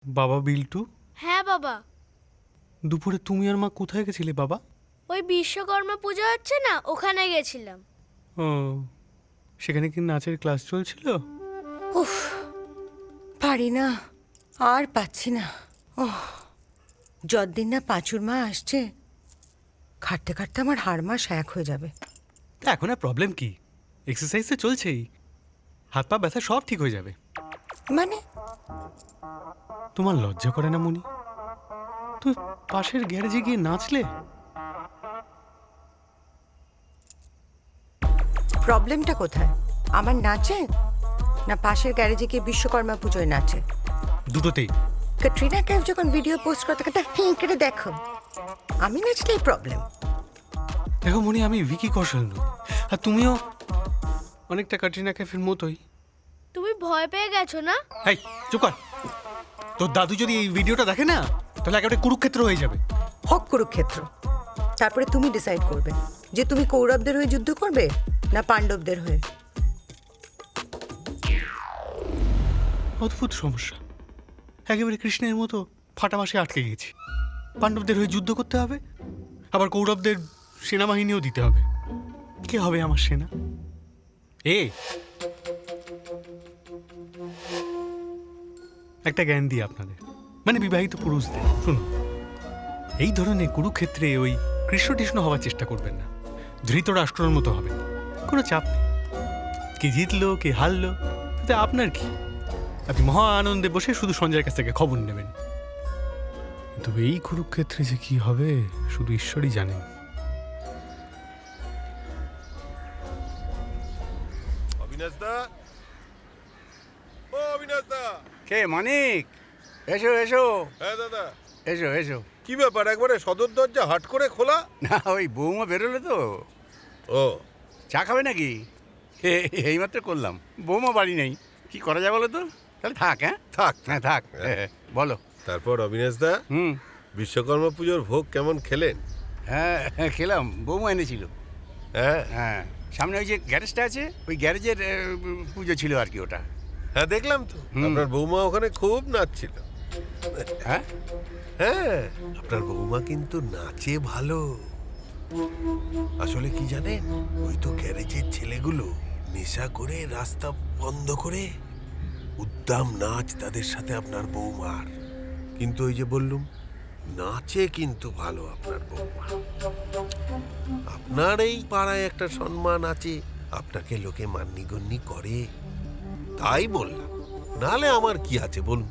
বাবা বিল্টু, হ্যাঁ বাবা। দুপুরে তুমি আর মা কোথায় গেছিলে বাবা? ওই বিশ্বকর্মা পুজো হচ্ছে না, ওখানে গেছিলাম। ও, সেখানে কি নাচের ক্লাস চলছিল? উফ, পারি না, আর পাচ্ছি না। ওহ, যতদিন না পাঁচুর মা আসছে, খাটতে খাটতে আমার হাড় মাস এক হয়ে যাবে। তা এখন আর প্রবলেম কি? এক্সারসাইজ তো চলছেই, হাত পা ব্যথা সব ঠিক হয়ে যাবে। মানে তোমার লজ্জা করে না মনি? তুই পাশের গ্যারেজে গিয়ে নাচলে। প্রবলেমটা কোথায়? আমার নাচে, না পাশের গ্যারেজে গিয়ে বিশ্বকর্মা পুজোয় নাচে? দুটোতেই। ক্যাটরিনা কাইফ যখন ভিডিও পোস্ট করতে করতে ফিঁকড়ে দেখো, আমি নাচলেই প্রবলেম। দেখো মনি, আমি ভিকি কৌশল নই, আর তুমিও অনেকটা ক্যাটরিনা কাইফের মতোই। তুমি ভয় পেয়ে গেছো না? এই চুপ কর। তোর দাদু যদি এই ভিডিওটা দেখে না, তাহলে একেবারে কুরুক্ষেত্র হয়ে যাবে। হক কুরুক্ষেত্র। তারপরে তুমি ডিসাইড করবে যে তুমি কৌরবদের হয়ে যুদ্ধ করবে না পাণ্ডবদের হয়ে। অদ্ভুত সমস্যা, একেবারে কৃষ্ণের মতো ফাটামাসে আটকে গেছি। পাণ্ডবদের হয়ে যুদ্ধ করতে হবে, আবার কৌরবদের সেনাবাহিনীও দিতে হবে। কে হবে আমার সেনা? একটা জ্ঞান দিই আপনাদের, মানে বিবাহিত পুরুষদের, শুনুন। এই ধরনের কুরুক্ষেত্রে ওই কৃষ্ণ টিষ্ণ হওয়ার চেষ্টা করবেন না। ধৃতরাষ্ট্রর মতো হবে, কোনো চাপ নেই। কে জিতলো কে হারলো তাতে আপনার কি? আপনি মহা আনন্দে বসে শুধু সঞ্জয়ের কাছ থেকে খবর নেবেন। কিন্তু এই কুরুক্ষেত্রে যে কি হবে শুধু ঈশ্বরই জানেন। অবিনাশ দা, ও অবিনাশ দা। কে মানিক? এসো এসো হ্যাঁ দাদা। এসো এসো। কি ব্যাপার, একবারে সদর দরজা হাট করে খোলা? না, ওই বৌমা বেরোলো তো। ও, চা খাবে নাকি? এইমাত্র করলাম, বৌমা বাড়ি নেই, কি করা যায় বলো তো? তাহলে থাক। হ্যাঁ থাক। হ্যাঁ থাক। বলো। তারপর অবিনাশ দা, হুম। বিশ্বকর্মা পুজোর ভোগ কেমন খেলেন? হ্যাঁ হ্যাঁ, খেলাম, বৌমা এনেছিল। হ্যাঁ হ্যাঁ, সামনে ওই যে গ্যারেজটা আছে, ওই গ্যারেজের পুজো ছিল আর কি ওটা। হ্যাঁ, দেখলাম তো হুম। আপনার বৌমা ওখানে খুব নাচছিল। হ্যাঁ হ্যাঁ, আপনার বৌমা কিন্তু নাচে ভালো। আসলে কি জানেন, ওই তো গ্যারেজের ছেলেগুলো নেশা করে রাস্তা বন্ধ করে উদ্দাম নাচ তাদের সাথে আপনার বৌমার। কিন্তু ওই যে বললুম, নাচে কিন্তু ভালো আপনার বৌমা। আপনার এই পাড়ায় একটা সম্মান আছে, আপনাকে লোকে মান্যিগণ্যি করে, তাই বললাম। নালে আমার কি আছে বলুন?